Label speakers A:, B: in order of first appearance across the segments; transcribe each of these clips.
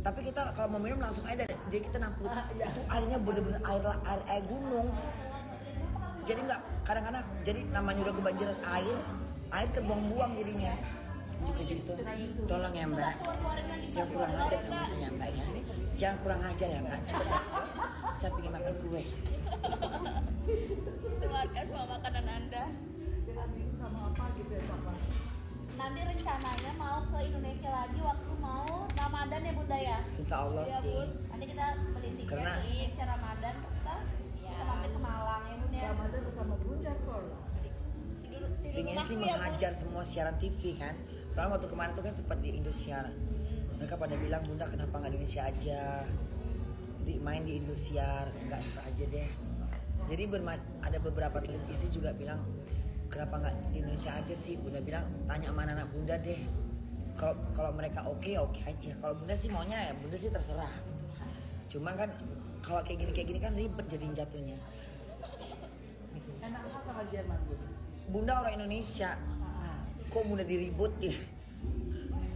A: Tapi kita kalau mau minum langsung aja dia kita nampung. Itu airnya bener-bener air gunung. Jadi nggak kadang-kadang jadi namanya udah kebanjiran air terbuang-buang jadinya. Juga itu. Tolong ya Mbak. Jangan kurang ajar sama saya Mbak ya. Jangan kurang ajar ya Mbak. Cepet Mbak. Saya pengen makan kue.
B: Terima kasih sama makanan Anda.
C: Habis sama apa gitu ya Papa?
B: Nanti rencananya mau ke Indonesia lagi waktu mau Ramadan ya Bunda ya?
A: Insya Allah
B: Ya
A: sih.
B: Bun, nanti kita beli tiket
A: Karena-
B: nih ke Ramadan kita bisa mampir ke Malang ya Bun ya.
C: Ramadan bersama Bunda kok.
B: Tidur
A: Pengen sih
B: rumahku ya Bun.
A: menghajar semua siaran TV kan. Soalnya waktu kemarin tuh kan sempat di Indosiar. Mereka pada bilang Bunda kenapa nggak di Indonesia aja, main di Indosiar, nggak itu aja deh. Jadi ada beberapa televisi juga bilang kenapa nggak di Indonesia aja sih. Bunda bilang tanya sama anak Bunda deh. Kalau mereka oke aja. Kalau Bunda sih maunya ya Bunda sih terserah. Cuma kan kalau kayak gini kan ribet jadiin jatuhnya.
C: Enak apa sama Jerman Bun?
A: Bunda orang Indonesia, kok Bunda diributin?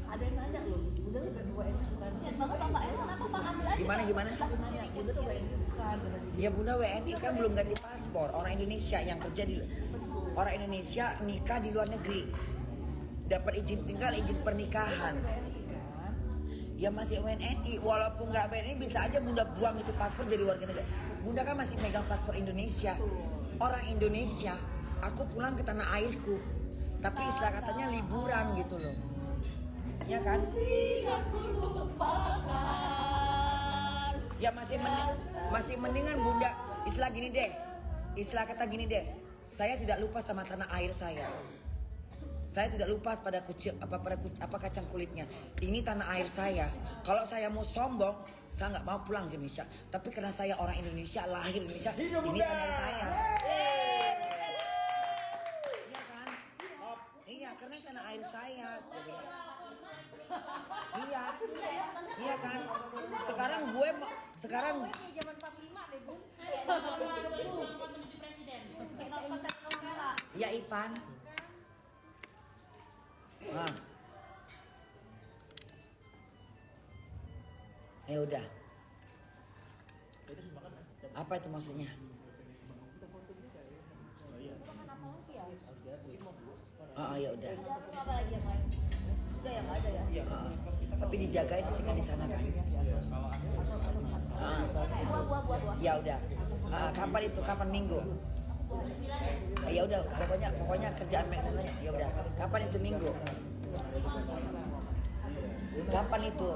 C: Ada yang nanya loh, Bunda tuh WNI bukan?
B: Kasian banget Bapak, kenapa Pak ambil aja?
A: Gimana?
C: Nanya, Bunda tuh WNI bukan?
A: Ya Bunda WNI kan belum ganti paspor. Orang Indonesia yang kerja di orang Indonesia nikah di luar negeri, dapat izin tinggal, izin pernikahan.
C: WNI kan?
A: Ya masih WNI, walaupun nggak WNI bisa aja Bunda buang itu paspor jadi warga negara. Bunda kan masih megang paspor Indonesia. Orang Indonesia, aku pulang ke tanah airku. Tapi istilah katanya liburan gitu loh. Ya kan?
B: Tidak lupakan.
A: Ya masih mendingan Bunda istilah gini deh. Istilah kata gini deh. Saya tidak lupa sama tanah air saya. Saya tidak lupa pada kacang kulitnya. Ini tanah air saya. Kalau saya mau sombong, saya nggak mau pulang ke Indonesia. Tapi karena saya orang Indonesia, lahir Indonesia, ini tanah air saya. Iya kan? Iya, karena ini tanah air saya. Iya kan? Sekarang
B: Ini zaman 45 deh Bun. Menuju presiden. Kayak nonton telenovela.
A: ya Ivan. Nah. Ya udah. Apa itu maksudnya?
B: Makan apa lagi ya?
A: Ya udah.
B: Ada apa lagi yang lain? Sudah ya nggak ada ya?
A: Tapi dijagain tinggal di sana kan.
B: Buah.
A: Ya udah. Kapan itu? Kapan minggu? Ya udah. Pokoknya kerjaan McDonald ya udah. Kapan itu minggu? Kapan itu?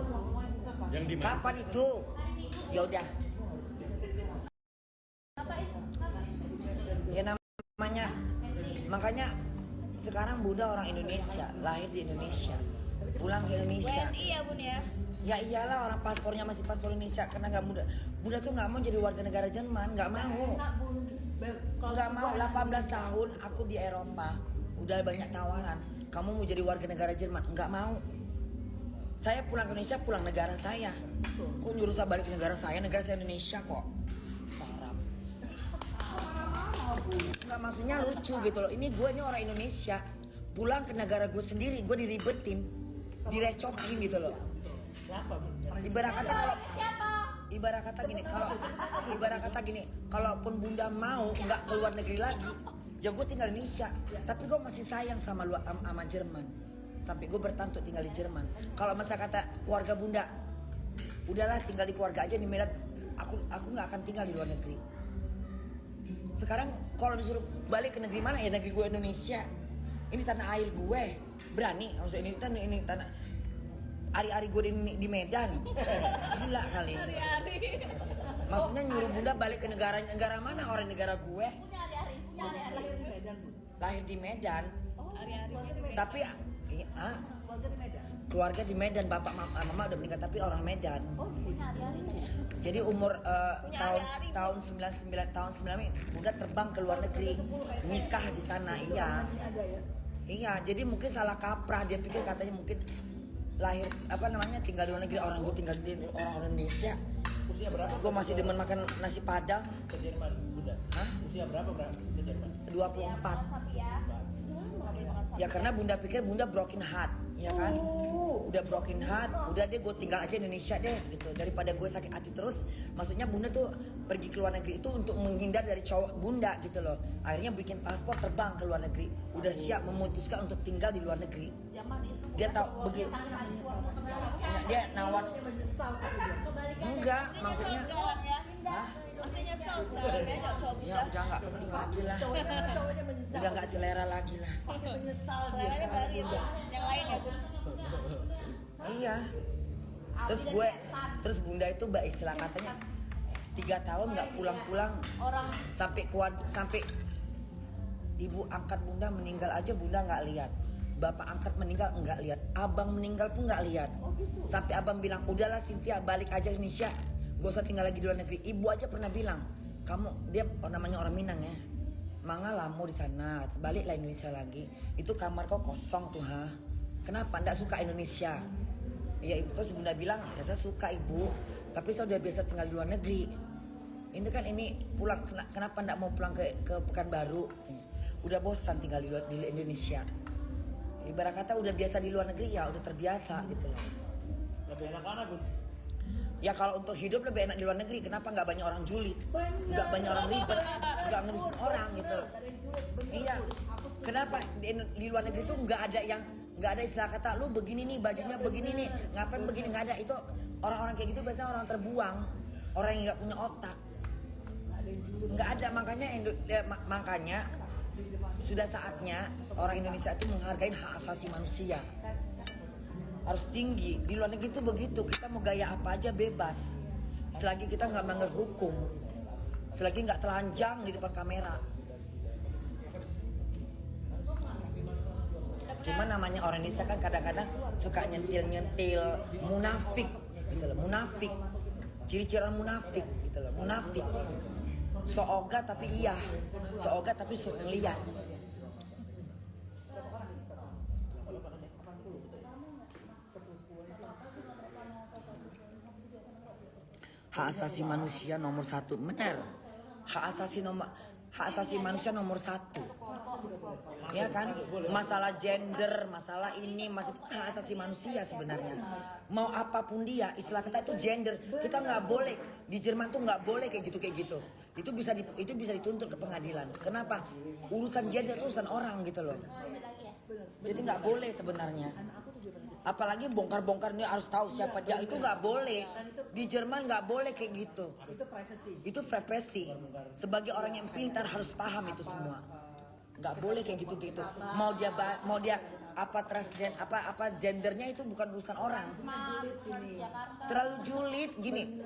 D: Yang di
A: Kapan itu? Ya udah. Ya namanya. Makanya sekarang Bunda orang Indonesia, lahir di Indonesia, pulang ke Indonesia.
B: WNI ya Bun ya?
A: Ya iyalah orang paspornya masih paspor Indonesia karena nggak muda. Bunda tuh nggak mau jadi warga negara Jerman, nggak mau.
C: Enak Bun.
A: Nggak mau. 18 tahun aku di Eropa, udah banyak tawaran. Kamu mau jadi warga negara Jerman? Nggak mau. Saya pulang ke Indonesia, pulang negara saya. Kok nyuruh saya balik ke negara saya Indonesia kok. Sarap. Nggak maksudnya lucu gitu loh. Ini gue ini orang Indonesia, pulang ke negara gue sendiri, gue diribetin, direcokin gitu loh.
C: Siapa Bun?
A: Ibarat kata kalau
B: Siapa?
A: ibarat kata gini, kalaupun Bunda mau nggak keluar negeri lagi, ya gue tinggal di Indonesia. Tapi gue masih sayang sama Jerman. Sampai gue bertahan untuk tinggal di Jerman. Kalau masa kata keluarga Bunda, udahlah tinggal di keluarga aja di Medan. Aku nggak akan tinggal di luar negeri. Sekarang kalau disuruh balik ke negeri mana ya negeri gue Indonesia. Ini tanah air gue. Berani, maksudnya ini tanah. Hari-hari gue di Medan. Gila kali.
B: Hari-hari.
A: Maksudnya nyuruh Bunda balik ke negara mana orang negara gue.
B: Punya hari-hari.
C: Lahir di Medan Bun.
A: Lahir di Medan.
B: Hari-hari.
C: Keluarga di Medan.
A: Tapi
C: Keluarga di Medan.
A: keluarga di Medan, bapak mama udah meninggal tapi orang Medan.
C: Oh gitu.
B: Punya hari-harinya ya?
A: Jadi umur
B: hari-hari,
A: tahun 99 Bunda terbang ke luar negeri, nikah di sana. Iya.
C: Ini ada ya.
A: Iya, jadi mungkin salah kaprah, dia pikir katanya mungkin lahir tinggal di luar negeri, orang gue tinggal di orang Indonesia.
D: Usia berapa?
A: Gue masih demen makan nasi Padang.
D: Ke Jerman, Bunda?
A: Hah?
D: Usia berapa ke Jerman?
A: 24.
B: Sapi ya.
A: Ya karena Bunda pikir Bunda broken heart, ya kan? udah broken heart, udah deh gue tinggal aja Indonesia deh gitu, daripada gue sakit hati terus. Maksudnya bunda tuh pergi ke luar negeri itu untuk menghindar dari cowok bunda gitu loh. Akhirnya bikin paspor, terbang ke luar negeri, udah siap memutuskan untuk tinggal di luar negeri.
B: Zaman itu
A: Dia tahu begitu, dia nawar.
C: Dia menyesal pasti dia.
A: Enggak, maksudnya
B: sekarang ya.
A: Hah?
B: Masih nyesel sekarang ya cowok-cowok
A: Ya udah nggak penting lagi lah,
C: Cowoknya menyesal.
A: udah nggak selera lagi lah.
C: Pasti menyesal dia.
B: Seleranya baru itu. Yang lain ya Bun.
A: Iya. Terus bunda itu mbak istilah katanya 3 tahun nggak pulang-pulang,
B: Orang
A: sampai ibu angkat bunda meninggal aja bunda nggak lihat, bapak angkat meninggal nggak lihat, abang meninggal pun nggak lihat. Sampai abang bilang udahlah Cynthia balik aja Indonesia, gak usah tinggal lagi di luar negeri. Ibu aja pernah bilang, kamu dia namanya orang Minang ya, Manga lamo di sana, baliklah Indonesia lagi. Itu kamar kau kosong tuh ha. Kenapa ndak suka Indonesia? Ya terus bunda bilang, ya saya suka ibu, tapi saya udah biasa tinggal di luar negeri. Ini kan ini pulang, kenapa ndak mau pulang ke Pekanbaru? Udah bosan tinggal di Indonesia. Ibarat kata udah biasa di luar negeri ya udah terbiasa gitu loh.
D: Lebih enak mana Bun?
A: Ya kalau untuk hidup lebih enak di luar negeri. Kenapa nggak banyak orang julid? Nggak banyak orang ribet, nggak ngurusin orang gitu. Iya. Kenapa di luar negeri tuh nggak ada istilah kata lu begini nih bajunya begini nih ngapain begini, nggak ada. Itu orang-orang kayak gitu biasanya orang terbuang, orang yang nggak punya otak. Nggak ada, makanya sudah saatnya orang Indonesia itu menghargai hak asasi manusia. Harus tinggi. Di luar negeri itu begitu, kita mau gaya apa aja bebas selagi kita nggak melanggar hukum, selagi nggak telanjang di depan kamera. Cuma namanya orang Indonesia kan kadang-kadang suka nyentil munafik gitu loh, munafik. Ciri-ciri orang munafik gitu loh, munafik. Seoga tapi iya, seoga tapi suka ngeliat. Hak asasi manusia nomor 1, benar. Hak asasi manusia nomor 1. Ya kan? Masalah gender, masalah ini, masalah itu hak asasi manusia sebenarnya. Mau apapun dia, istilah kita itu gender. Kita nggak boleh di Jerman tuh nggak boleh kayak gitu. Itu bisa dituntut ke pengadilan. Kenapa? Urusan gender urusan orang gitu loh. Jadi nggak boleh sebenarnya. Apalagi bongkar-bongkar ini harus tahu siapa dia, itu nggak boleh. Di Jerman nggak boleh kayak gitu. Itu privasi. Sebagai orang yang pintar harus paham itu semua. Nggak boleh kayak gitu. Mau dia apa transgen apa gendernya itu bukan urusan orang. Terlalu julid gini,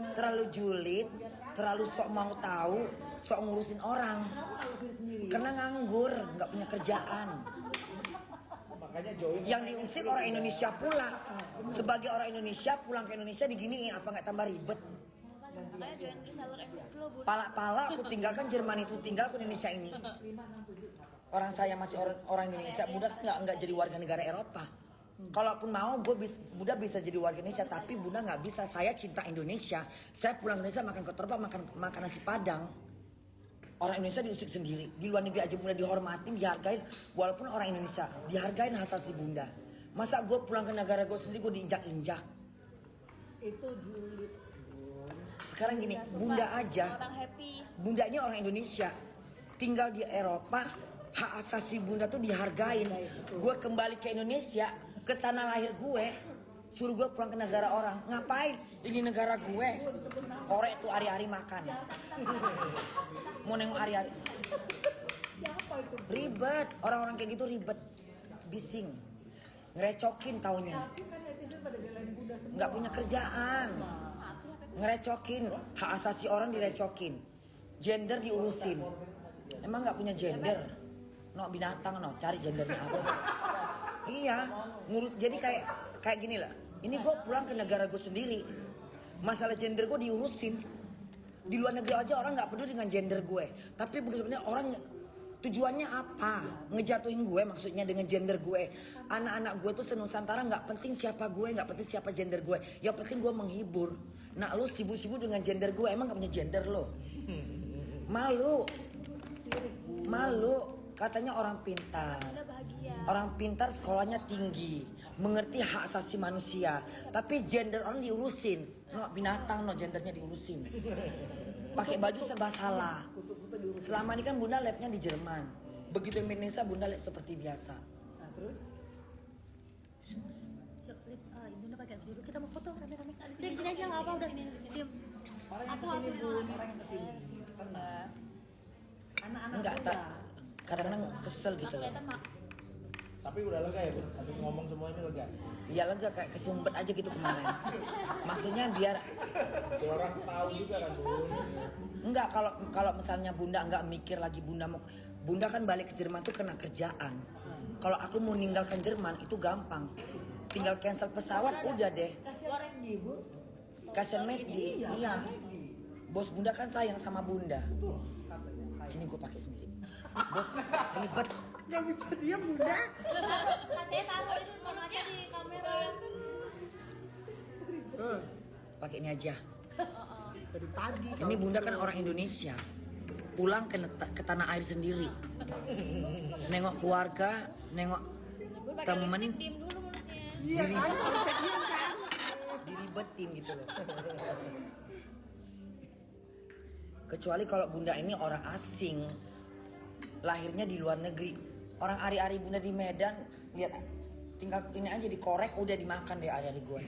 A: terlalu sok mau tahu, sok ngurusin orang. Karena nganggur, nggak punya kerjaan. Yang diusir orang Indonesia pula. Sebagai orang Indonesia pulang ke Indonesia diginiin, apa nggak tambah ribet?
B: Makanya join reseller Expo Bun.
A: Pala aku tinggalkan Jerman itu, tinggal ke Indonesia ini. Orang saya masih orang Indonesia, Bunda nggak jadi warga negara Eropa. Kalaupun mau, Bunda bisa jadi warga Indonesia, tapi Bunda nggak bisa. Saya cinta Indonesia. Saya pulang ke Indonesia makan ketupat, makan nasi Padang. Orang Indonesia diusik sendiri. Di luar negeri aja Bunda dihormatin, dihargain. Walaupun orang Indonesia dihargain hak asasi Bunda. Masa gue pulang ke negara gue sendiri gue diinjak-injak?
C: Itu julid.
A: Sekarang gini, Bunda aja,
B: Orang happy.
A: Bundanya orang Indonesia, tinggal di Eropa, hak asasi Bunda tuh dihargain. Gue kembali ke Indonesia, ke tanah lahir gue, suruh gue pulang ke negara orang. Ngapain? Ini negara gue. Korek tuh hari-hari makan. Mau nengok hari-hari. Ribet, orang-orang kayak gitu ribet, bising, ngerecokin taunya. Nggak punya kerjaan, ngerecokin, hak asasi orang direcokin, gender diurusin. Emang nggak punya gender? No binatang no, cari gendernya apa? Iya, jadi kayak gini lah. Ini gue pulang ke negara gue sendiri, masalah gender gue diurusin. Di luar negeri aja orang nggak peduli dengan gender gue, tapi sebenarnya orang tujuannya apa? Ngejatuhin gue maksudnya dengan gender gue. Anak-anak gue tuh senusantara nggak penting siapa gue, nggak penting siapa gender gue. Yang penting gue menghibur. Nah lu sibuk-sibuk dengan gender gue, emang nggak punya gender lo? Malu. Katanya orang pintar.
B: Bunda bahagia.
A: Orang pintar sekolahnya tinggi, mengerti hak asasi manusia, tapi gender orang diurusin. No binatang, no gendernya diurusin. Pakai baju serba salah. Selama ini kan Bunda labnya di Jerman. Begitu Indonesia Bunda lab seperti biasa.
C: Nah terus
B: Ibunda pakai dulu. Kita mau foto rame-rame. Di sini aja nggak apa udah. Diam.
C: orang yang
B: Aku
C: kesini
B: dulu.
C: Bun, orang yang kesini. Pernah. Anak-anak
A: Enggak,
C: muda.
A: kadang-kadang kesel gitu loh.
B: Kelihatan mak.
D: Tapi udah lega ya Bun? Habis ngomong semua ini lega?
A: Ya lega kayak kesumbet aja gitu kemarin. Maksudnya biar
D: Biar orang tahu juga kan Bun.
A: enggak, kalau misalnya Bunda enggak mikir lagi Bunda kan balik ke Jerman tuh kena kerjaan. Kalau aku mau ninggalkan Jerman itu gampang. Tinggal cancel pesawat udah deh.
C: Kasihan Randy, Bu.
A: Kasian Medi, iya.
C: Randy.
A: Bos Bunda kan sayang sama Bunda.
C: Tuh, katanya.
A: Sini gue pakai sendiri. Bos ribet.
C: Gak bisa diam, Bunda.
B: Katanya taruh itu mulutnya di kamera terus.
A: Pakai ini aja.
C: Dari tadi.
A: Ini Bunda kan orang Indonesia. Pulang ke tanah air sendiri. Nengok keluarga, nengok temen,
B: Diem dulu mulutnya.
A: diri, diribetin gitu loh. Kecuali kalau Bunda ini orang asing, lahirnya di luar negeri. Orang ari-ari Bunda di Medan, lihat tinggal ini aja dikorek udah dimakan deh ari-ari gue.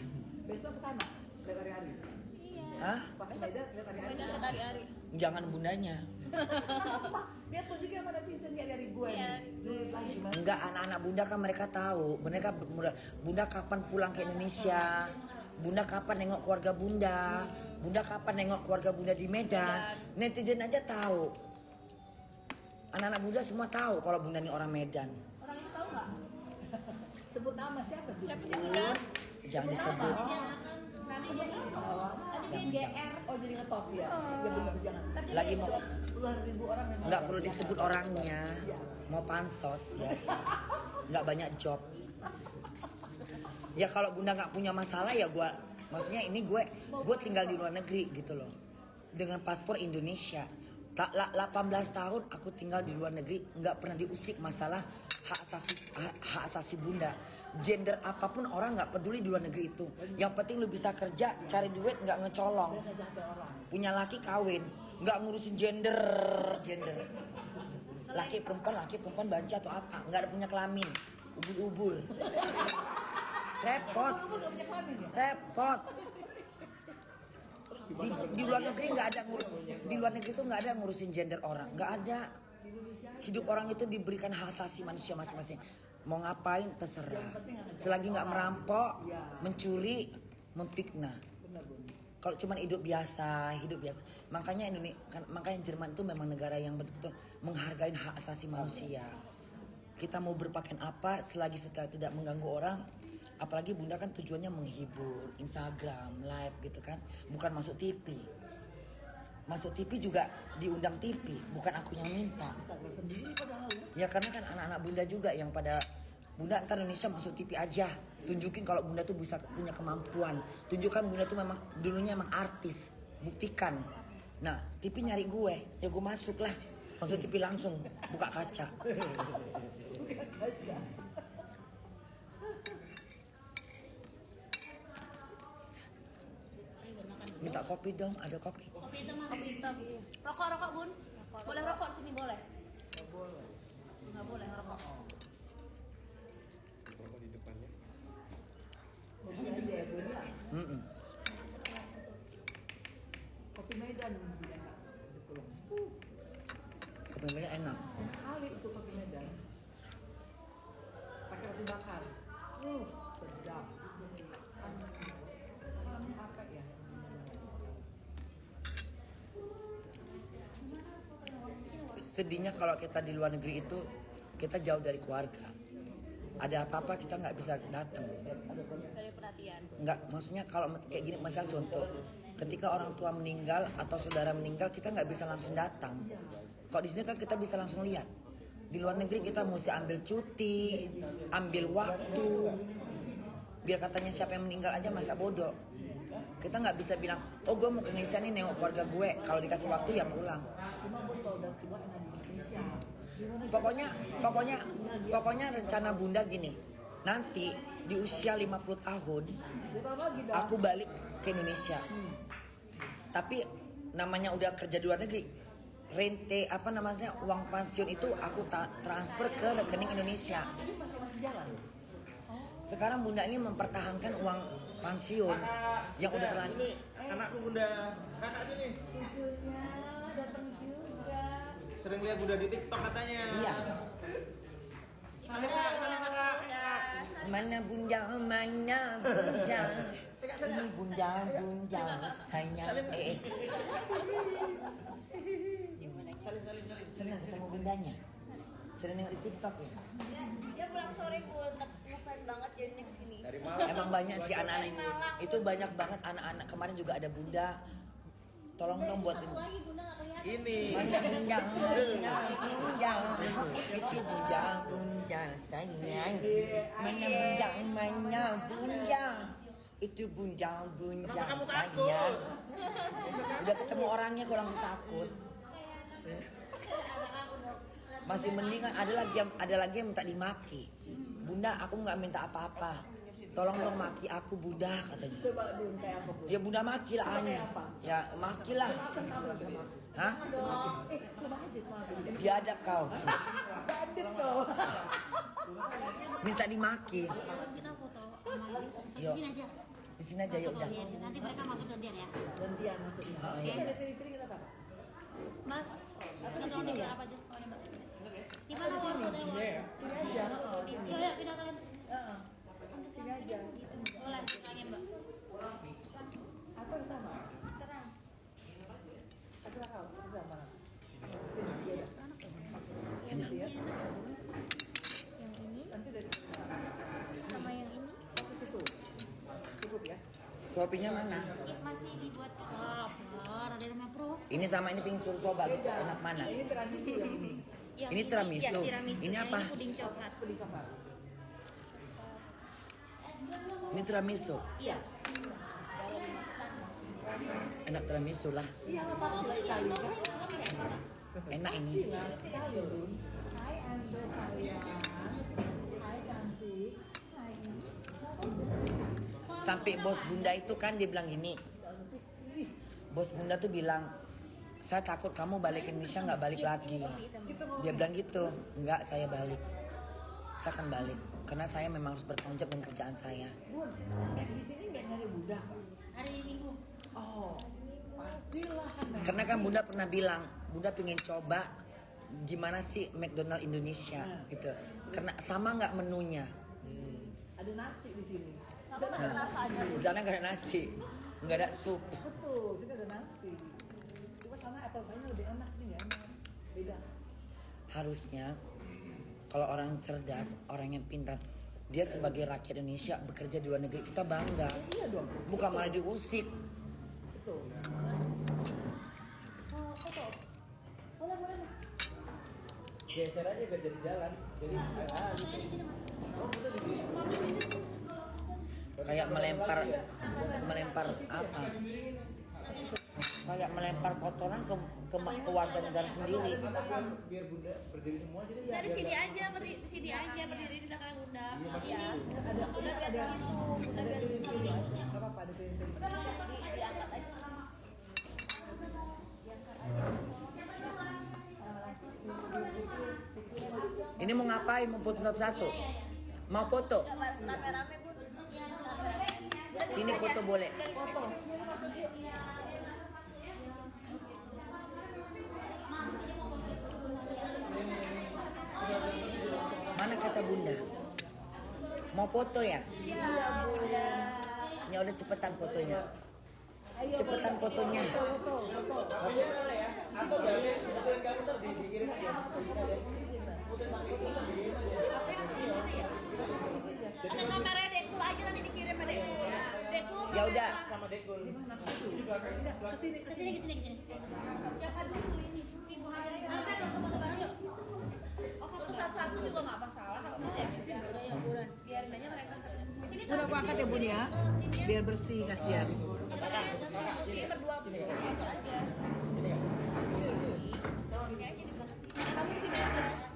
C: Besok ke sana, lihat hari-hari.
A: Hah?
C: Pas Medan, lihat hari-hari.
B: Beda hari-hari.
A: Jangan Bundanya.
C: Apa? Biar tuh juga sama netizen di hari-hari gue
B: Iya.
C: nih. Julid lagi, Mas.
A: Enggak, anak-anak Bunda kan mereka tahu. Bunda kapan pulang ke Indonesia? Bunda kapan nengok keluarga Bunda? Bunda kapan nengok keluarga Bunda di Medan? Netizen aja tahu. Anak-anak Bunda semua tahu kalau Bunda ini orang Medan.
C: Orang itu tahu nggak? Sebut nama siapa sih?
B: Siapa sih Bunda?
A: Jangan disebut.
B: Nanti dia tadi dia GR.
C: Oh jadi ngetop ya? Ya benar jangan.
A: Lagi mau
C: Puluhan ribu orang yang
A: nggak perlu disebut orangnya. Mau pansos biasa. Nggak banyak job. Ya kalau Bunda nggak punya masalah ya maksudnya ini gue tinggal di luar negeri gitu loh. Dengan paspor Indonesia. 18 tahun aku tinggal di luar negeri, nggak pernah diusik masalah hak asasi Bunda. Gender apapun orang nggak peduli di luar negeri itu. Yang penting lu bisa kerja, cari duit, nggak ngecolong. Punya laki kawin, nggak ngurusin gender. Laki perempuan banci atau apa, nggak ada punya kelamin, ubur-ubur. Repot. Di luar negeri nggak ada di luar negeri itu nggak ada ngurusin gender orang, nggak ada. Hidup orang itu diberikan hak asasi manusia masing-masing. Mau ngapain terserah. Selagi nggak merampok, mencuri, memfitnah. Kalau cuma hidup biasa. Makanya Jerman itu memang negara yang betul-betul menghargai hak asasi manusia. Kita mau berpakaian apa selagi tidak mengganggu orang. Apalagi Bunda kan tujuannya menghibur, Instagram, live gitu kan. Bukan masuk TV. Masuk TV juga diundang TV, bukan aku yang minta. Ya karena kan anak-anak Bunda juga yang pada Bunda ntar Indonesia masuk TV aja. Tunjukin kalau Bunda tuh bisa punya kemampuan. Tunjukkan Bunda tuh memang dulunya emang artis. Buktikan. Nah TV nyari gue, ya gue masuk lah. Masuk TV langsung, buka kaca. Minta kopi dong, ada kopi.
B: Kopi hitam. Rokok Bun. Boleh rokok sini boleh? Nggak boleh ngerokok.
C: Kopi Medan
A: Kopi Medan enak.
C: kali itu kopi Medan pakai roti bakar sedap. Apa ya?
A: Sedihnya kalau kita di luar negeri itu kita jauh dari keluarga. Ada apa-apa kita nggak bisa datang.
B: Dari perhatian.
A: Nggak, maksudnya kalau kayak gini, misal contoh, ketika orang tua meninggal atau saudara meninggal kita nggak bisa langsung datang. Kalau di sini kan kita bisa langsung lihat. Di luar negeri kita mesti ambil cuti, ambil waktu. Biar katanya siapa yang meninggal aja masa bodoh. Kita nggak bisa bilang, oh gue mau ke Indonesia nih nengok keluarga gue. Kalau dikasih waktu ya pulang.
C: Cuma buat kalau udah tua enak di Indonesia.
A: Pokoknya rencana bunda gini. Nanti di usia 50 tahun aku balik ke Indonesia. Tapi namanya udah kerja di luar negeri. Rente apa namanya uang pensiun itu aku transfer ke rekening Indonesia. Sekarang bunda ini mempertahankan uang pensiun yang udah terlanjur.
D: Anakku bunda, kakak sini.
C: Cucunya datang juga.
D: Sering lihat bunda di TikTok katanya.
A: Iya.
D: Mana kakak?
A: Mana bunda, ini bunda sayang. Senang ketemu bundanya. Sering nengok di TikTok ya.
B: Dia pulang sore gue ngefans banget jadinya kesini.
D: Dari malam.
A: Emang banyak sih anak-anak itu banyak banget anak-anak kemarin juga ada bunda. Tolong dong buatin.
B: Satu lagi bunda nggak kelihatan.
D: Ini.
A: Mana bunda, itu bunda sayang. Mana bunda, itu bunda
D: Kenapa kamu takut?
A: sayang. Udah ketemu orangnya kok langsung takut. Masih mending kan ada lagi yang minta dimaki. Bunda, aku nggak minta apa-apa. Tolong dong maki aku bunda katanya.
C: Coba Dun kayak apa, Bun?
A: Ya bunda maki lah aneh. Ya maki lah. Hah?
C: Coba aja sama aku.
A: Biadab kau.
C: Bandit tuh.
A: Minta dimaki.
E: Kita foto sama ini di
A: Yuk.
E: sini aja.
A: Di sini aja ya udah.
E: Iya, nanti mereka masuk gantian ya.
C: Gantian maksudnya.
A: Oh,
C: Kita
A: iya.
C: ada tiri-tiri kita apa?
E: Mas, kita tolong dikira apa aja. Oh, ini Mbak. Di mana tuh fotonya?
C: Sini aja.
E: Yuk, yuk, pindah kalian.
C: Heeh. Sini aja.
E: Boleh, lagi Mbak.
C: Apa yang sama?
E: Terang.
C: Ada kau, ada mana?
A: Enak.
E: Yang ini
C: Nanti dari
E: sama yang ini.
C: ke situ. Cukup ya.
A: Kopinya mana?
E: Masih dibuat sabar, ada namanya proses.
A: Ini sama ini pingin suruh coba gitu. Enak mana?
C: Ini tradisi yang ini.
E: Yang
A: Ini tiramisu.
E: Iya, tiramisu.
A: Ini
E: Yang
A: apa?
E: puding coklat.
C: Pedih coklat.
A: Ini tiramisu.
E: Iya.
A: Enak tiramisu lah.
C: Iya, apa sih Itali kan?
A: Enak ini.
C: Iya, Itali Dun. Hai Ando sayang. Hai cantik. Hai.
A: Sampai bos bunda itu kan dia bilang gini. Bos bunda tuh bilang, saya takut kamu balik ke Indonesia nggak balik lagi. Dia bilang gitu, nggak saya balik. Saya akan balik karena saya memang harus bertanggung jawab dengan kerjaan saya.
C: Bun, di sini nggak nyari budak.
E: Hari Minggu.
C: Oh, pastilah kan. Mem.
A: Karena kan bunda pernah bilang, bunda pengen coba gimana sih McDonald Indonesia gitu. Karena sama nggak menunya.
C: Ada nasi di sini.
A: Di sana nggak ada nasi, nggak ada sup.
C: Betul, kita ada nasi. Cuma sama apple pie-nya lebih enak sih ya. Beda.
A: Harusnya kalau orang cerdas, orang yang pintar, dia sebagai rakyat Indonesia bekerja di luar negeri, kita bangga.
C: Iya dong.
A: Bukan malah diusik.
C: Betul.
D: Geser aja biar jadi jalan. Jadi
A: Kayak melempar apa? Kayak melempar kotoran ke warga negara sendiri.
D: biar bunda berdiri semua jadi ya.
B: Dari sini aja, sini aja berdiri di belakang bunda. Iya.
C: Ada piring-piring. Nggak apa-apa, ada piring-piring.
B: Diangkat aja.
A: Ini mau ngapain? Mau foto satu-satu? Mau foto?
B: Rame-rame bun.
A: Sini foto boleh. Mana kaca bunda? Mau foto ya?
B: Iya bunda.
A: Ya udah cepetan fotonya. Cepetan fotonya.
D: Tapi ya, atau gak fotoin kamu ntar dikirim aja.
B: Ada kameranya Dekul aja nanti dikirim ada Dekul. Dekul.
A: Ya udah.
D: Sama Dekul.
C: Kesini,
E: Kesini, kesini, kesini.
B: Siapa dulu ini? Ibu Hari.
E: Kita foto bareng yuk.
B: Oh foto satu-satu juga nggak masalah kan ya?
E: Udah ya, bulan.
B: Biarin aja mereka satu. Sini
C: Udah aku angkat ya Bun ya. Biar bersih, kasihan.
B: Sini berdua foto aja. Ini aja di belakang. Kamu di sini aja.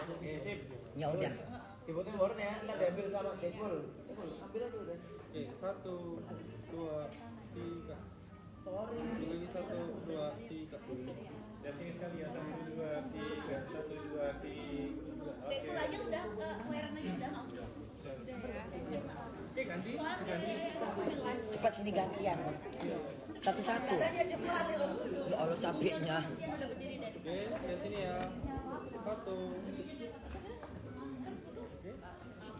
D: Oke, sip.
A: Ya udah.
D: Diputin bornya, ntar diambil sama Dekul. Ambil aja udah.
F: Oke, 1, 2, 3.
D: Sorry.
F: Lagi 1, 2, 3.
G: Dan sini sekali ya, 1, 2, 3, 1, 2, 3.
B: Dekul aja udah, wearan aja udah mau.
F: Oke, ganti.
A: Cepat sini gantian. Satu-satu. Ya Allah capeknya.
F: Oke, lihat sini ya. 1.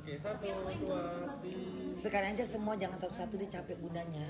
F: Oke, 1, 2, 3.
A: Sekarang aja semua jangan satu-satu dia capek bundanya.